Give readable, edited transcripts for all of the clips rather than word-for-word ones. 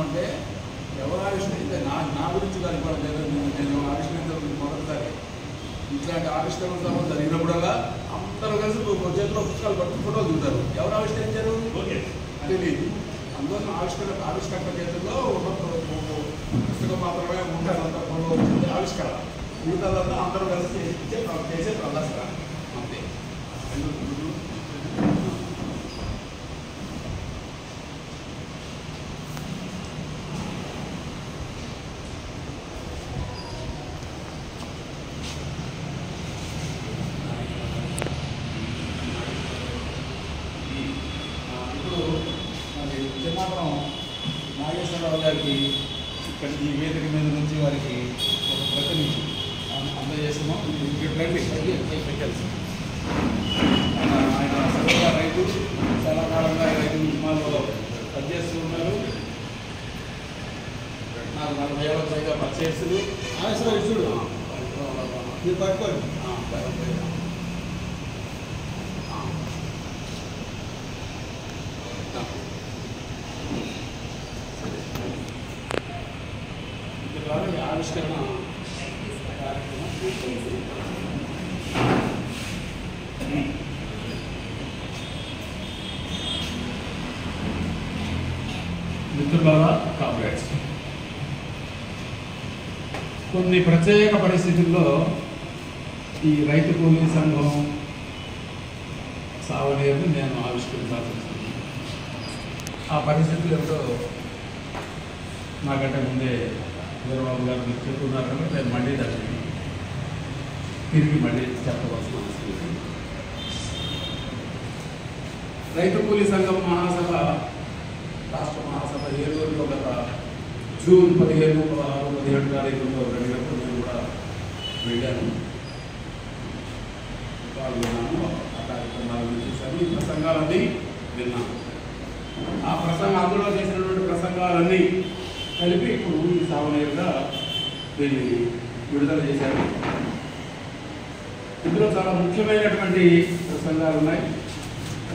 అంటే ఎవరు ఆవిష్కరిస్తే నా గురించి కనుకోవడం లేదు. నేను ఆవిష్కరించిన మొదటిసారి ఇట్లాంటి ఆవిష్కరణ సభ జరిగినప్పుడల్లా అందరూ కలిసి చేతిలో పుస్తకాలు పట్టుకుని ఫోటోలు దిగుతారు. ఎవరు ఆవిష్కరించారు తెలియదు. అందువల్ల ఆవిష్కరణ చేతుల్లో ఒక పుస్తకం మాత్రమే ఉంటారు. అంతా ఫోటో వచ్చింది ఆవిష్కరణ. మిగతాదంతా అందరూ కలిసి చేసే ప్రదర్శన అంతే. చిన్నాపురం నాగేశ్వరరావు గారికి ఇక్కడ ఈ వేదిక మీద నుంచి వారికి ఒక ప్రతినిధి అందజేస్తున్నాం. ఆయన సరిగ్గా రైతు చాలా కాలంగా రైతు ఉద్యమాల్లో పనిచేస్తూ ఉన్నారు. నాకు 40 ఏళ్ళ పైగా పనిచేస్తులు ఇచ్చుడు మీరు పట్టుకోండి. ఆవిష్కరణ మిత్రులారా, కామ్రేడ్స్, కొన్ని ప్రత్యేక పరిస్థితుల్లో ఈ రైతు కూలీ సంఘం సావనీరుని నేను ఆవిష్కరించాల్సి వస్తుంది. ఆ పరిస్థితులు ఏమిటో నాకంటే ముందే వీరబాబు గారు మీరు చెప్తున్నారంటే నేను మళ్ళీ దాన్ని తిరిగి మళ్ళీ చెప్పవలసిన అవసరం లేదు. రైతు కూలీ సంఘం మహాసభ, రాష్ట్ర మహాసభ ఏలూరులో గత జూన్ 15, 16, 17 తారీఖుల్లో జరిగినప్పుడు నేను కూడా వెళ్ళాను, పాల్గొన్నాను. ఆ కార్యక్రమాలను చూశాను, ఈ ప్రసంగాలన్నీ విన్నాను. ఆ అందులో చేసినటువంటి ప్రసంగాలన్నీ కలిపి ఇప్పుడు ఈ సావనీరుగా దీన్ని విడుదల చేశారు. ఇందులో చాలా ముఖ్యమైనటువంటి ప్రసంగాలు ఉన్నాయి.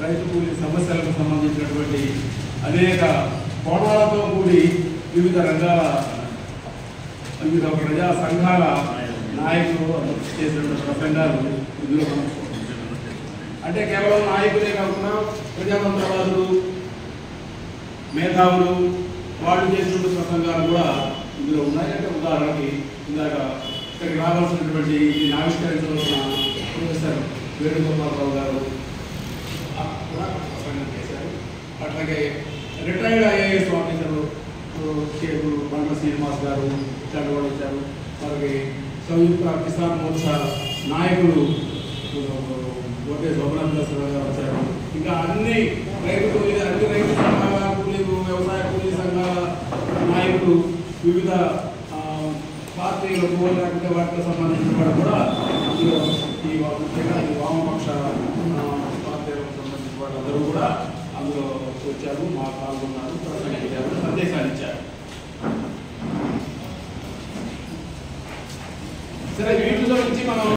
రైతు కూలీ సమస్యలకు సంబంధించినటువంటి అనేక కోణాలతో కూడి వివిధ రంగాల వివిధ ప్రజా సంఘాల నాయకులు చేసినటువంటి ప్రసంగాలు ఇందులో అంటే కేవలం నాయకులే కాకుండా ప్రజాతంత్రవాదులు, మేధావులు వాళ్ళు చేసినటువంటి ప్రసంగాలు కూడా ఇందులో ఉన్నాయి. అంటే ఉదాహరణకి ఇందాక ఇక్కడికి రావాల్సినటువంటి దీన్ని ఆవిష్కరించవలసిన ప్రొఫెసర్ వేణుగోపాలరావు గారు కూడా ప్రసంగం చేశారు. అట్లాగే రిటైర్డ్ ఐఏఎస్ ఆఫీసరు కేబుల్ బండ్ల శ్రీనివాస్ గారు ఇట్లాంటి వాళ్ళు వచ్చారు. వారికి సంయుక్త కిసాన్ మోర్చా నాయకులు ఓటే శోభనాథరావు గారు వచ్చారు. ఇంకా అన్ని రైతు సంఘాల కూలీ, వ్యవసాయ కూలీ సంఘాల నాయకులు, వివిధ పార్టీలకు లేకపోతే వాటికి సంబంధించిన వాడు కూడా అందులో ముఖ్యంగా ఈ వామపక్ష పార్టీలకు సంబంధించిన వాళ్ళందరూ కూడా అందులో వచ్చారు, పాల్గొన్నారు, ప్రసంగించారు, సందేశాలు ఇచ్చారు. సరే, వీటిలో నుంచి మనం